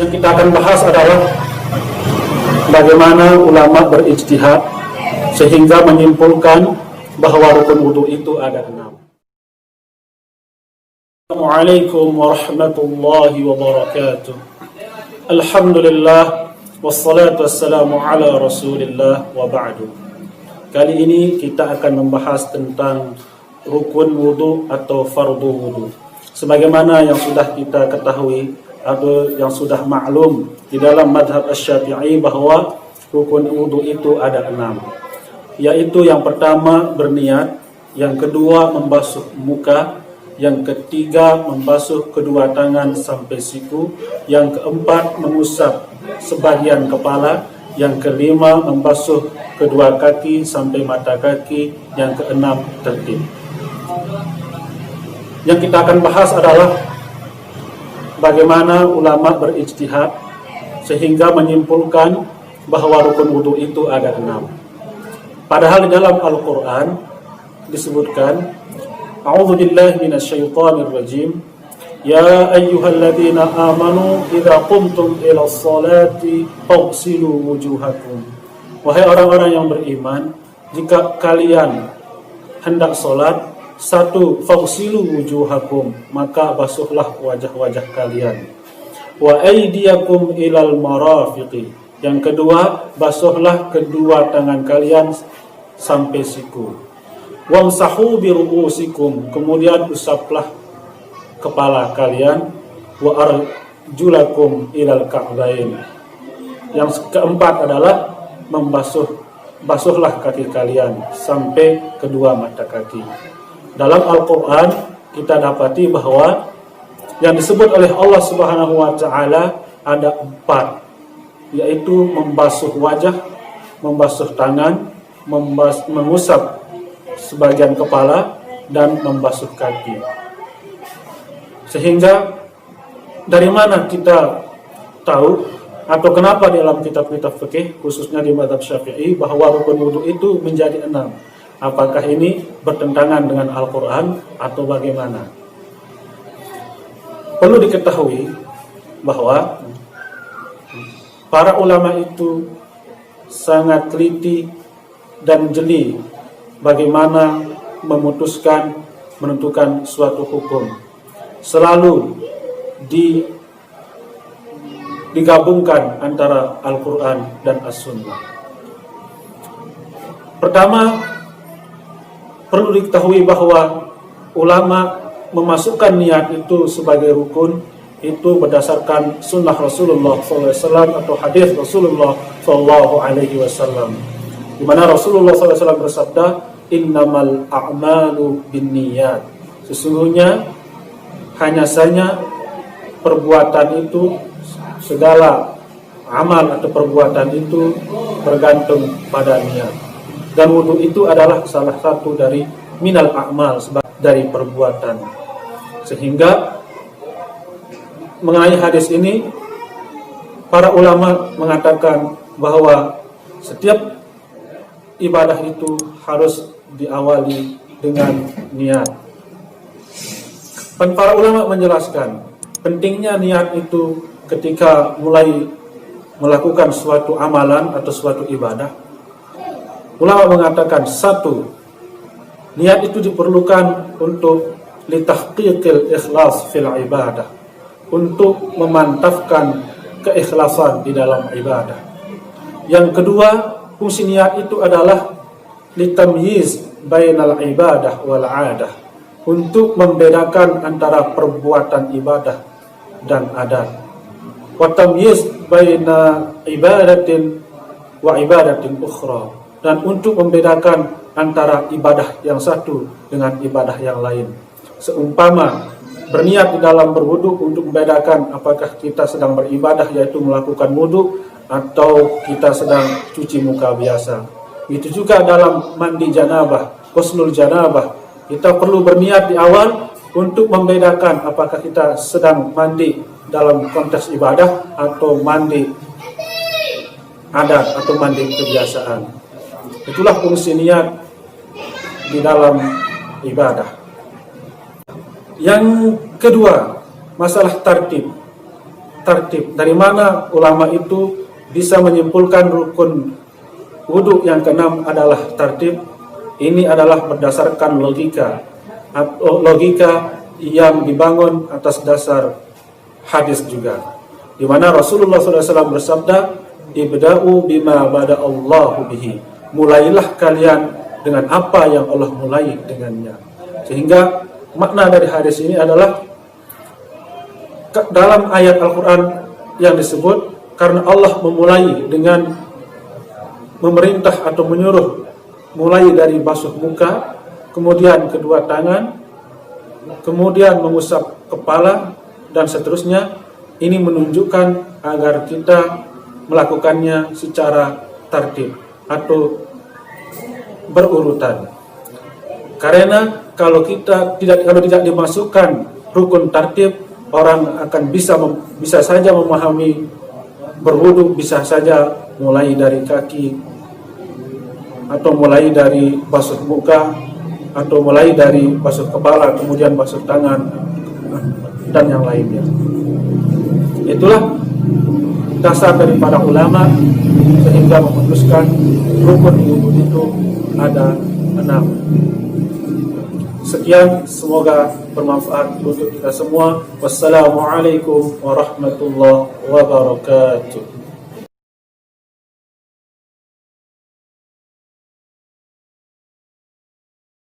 Yang kita akan bahas adalah bagaimana ulama berijtihad sehingga menyimpulkan bahwa rukun wudu itu ada 6. Assalamualaikum warahmatullahi wabarakatuh. Alhamdulillah wassalatu wassalamu ala Rasulillah wa ba'du. Kali ini kita akan membahas tentang rukun wudu atau fardu wudu. Sebagaimana yang sudah kita ketahui atau yang sudah maklum di dalam madhab Asy-Syafi'i bahwa rukun wudu itu ada 6, yaitu yang pertama berniat, yang kedua membasuh muka, yang ketiga membasuh kedua tangan sampai siku, yang keempat mengusap sebagian kepala, yang kelima membasuh kedua kaki sampai mata kaki, yang keenam tertib. Yang kita akan bahas adalah bagaimana ulama berijtihad sehingga menyimpulkan bahwa rukun wudu itu ada 6. Padahal di dalam Al-Quran disebutkan, A'udzu billahi minasyaitonir rajim, ya ayyuhalladzina amanu idza qumtum ilas salati faghsilu wujuhakum. Wahai orang-orang yang beriman, jika kalian hendak salat, satu, faghsilu wujuhakum, maka basuhlah wajah-wajah kalian. Wa aydiyakum ilal marafiqi. Yang kedua, basuhlah kedua tangan kalian sampai siku. Wamsahu bi ru'usikum, kemudian usaplah kepala kalian. Wa arjulakum ilal ka'bain. Yang keempat adalah basuhlah kaki kalian sampai kedua mata kaki. Dalam Al-Quran kita dapati bahwa yang disebut oleh Allah Subhanahu wa Ta'ala ada 4, yaitu membasuh wajah, membasuh tangan, mengusap sebagian kepala, dan membasuh kaki. Sehingga dari mana kita tahu atau kenapa di dalam kitab-kitab fikih khususnya di mazhab Syafi'i bahwa rukun wudu itu menjadi 6? Apakah ini bertentangan dengan Al-Quran atau bagaimana? Perlu diketahui bahwa para ulama itu sangat teliti dan jeli bagaimana menentukan suatu hukum. Selalu digabungkan antara Al-Quran dan As-Sunnah. Pertama, perlu diketahui bahwa ulama memasukkan niat itu sebagai rukun itu berdasarkan sunnah Rasulullah SAW atau hadis Rasulullah SAW, di mana Rasulullah SAW bersabda, innamal a'malu binniyat, sesungguhnya hanya saja perbuatan itu, segala amal atau perbuatan itu bergantung pada niat. Dan wudu itu adalah salah satu dari minal a'mal, dari perbuatan. Sehingga mengenai hadis ini, para ulama mengatakan bahwa setiap ibadah itu harus diawali dengan niat. Dan para ulama menjelaskan pentingnya niat itu ketika mulai melakukan suatu amalan atau suatu ibadah. Ulama mengatakan, satu, niat itu diperlukan untuk litahqiqil ikhlas fil ibadah, untuk memantapkan keikhlasan di dalam ibadah. Yang kedua, fungsi niat itu adalah litamyiz bainal ibadah wal 'adah, untuk membedakan antara perbuatan ibadah dan adat. Wa tamyiz baina ibadatin wa ibadatin ukhra, dan untuk membedakan antara ibadah yang satu dengan ibadah yang lain. Seumpama berniat di dalam berwudu untuk membedakan apakah kita sedang beribadah, yaitu melakukan wudu, atau kita sedang cuci muka biasa. Itu juga dalam mandi janabah, ghusnul janabah. Kita perlu berniat di awal untuk membedakan apakah kita sedang mandi dalam konteks ibadah atau mandi adat atau mandi kebiasaan. Itulah fungsi niat di dalam ibadah. Yang kedua, masalah tartib. tartib. Dari mana ulama itu bisa menyimpulkan rukun wudhu yang keenam adalah tartib? Ini adalah berdasarkan logika, atau logika yang dibangun atas dasar hadis juga, di mana Rasulullah SAW bersabda, "Ibda'u bima bada Allahu bihi." Mulailah kalian dengan apa yang Allah mulai dengannya. Sehingga makna dari hadis ini adalah dalam ayat Al-Quran yang disebut, karena Allah memulai dengan memerintah atau menyuruh mulai dari basuh muka, kemudian kedua tangan, kemudian mengusap kepala, dan seterusnya. Ini menunjukkan agar kita melakukannya secara tertib atau berurutan. Karena kalau tidak dimasukkan rukun tertib, orang akan bisa saja memahami berwudu bisa saja mulai dari kaki, atau mulai dari basuh muka, atau mulai dari basuh kepala, kemudian basuh tangan, dan yang lainnya. Itulah dasar daripada ulama sehingga memutuskan rukun wudu itu ada 6. Sekian, semoga bermanfaat untuk kita semua. Wassalamualaikum warahmatullahi wabarakatuh.